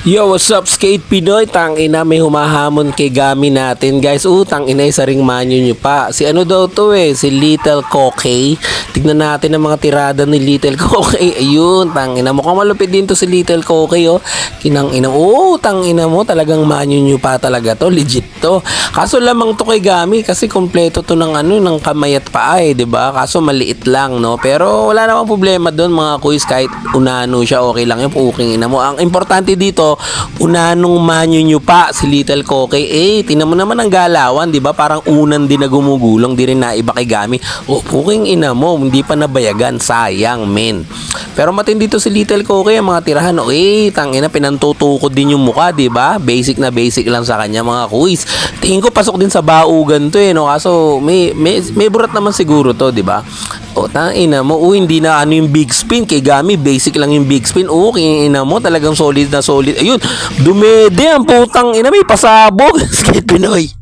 Yo, what's up, Skate Pinoy? Tangina, may humahamon kay Gami natin, guys. Tangina, isa ring manyo nyo pa. Si ano daw to si Little Kokey. Tignan natin ang mga tirada ni Little Kokey. Ayun, tangina, mukhang malupit din to si Little Kokey, Kinangina, tangina mo, talagang manyo nyo pa talaga to. Legit to. Kaso lamang to kay Gami kasi kompleto to ng ng kamay at paa, diba? Kaso maliit lang, no? Pero wala namang problema doon, mga kuys. Kahit unano siya, okay lang yun. Puking ina mo. Ang importante dito, unanong manyo nyo pa si Little Kokey. Tingnan mo naman ang galawan, di ba? Parang unan din na gumugulong, di rin naiba kay Gami. Puking ina mo, hindi pa nabayagan, sayang, men. Pero matindi to si Little Kokey, ang mga tirahan, tangina, pinantutukod din yung mukha, di ba? Basic na basic lang sa kanya, mga kuis. Tingin ko pasok din sa baugan to, no? Kaso may burat naman siguro to, di ba? Tangina mo, hindi na yung big spin kay Gami, basic lang yung big spin. Ina mo, talagang solid na solid. Ayun, dumede ang putang ina, may pasabog. Skate Pinoy.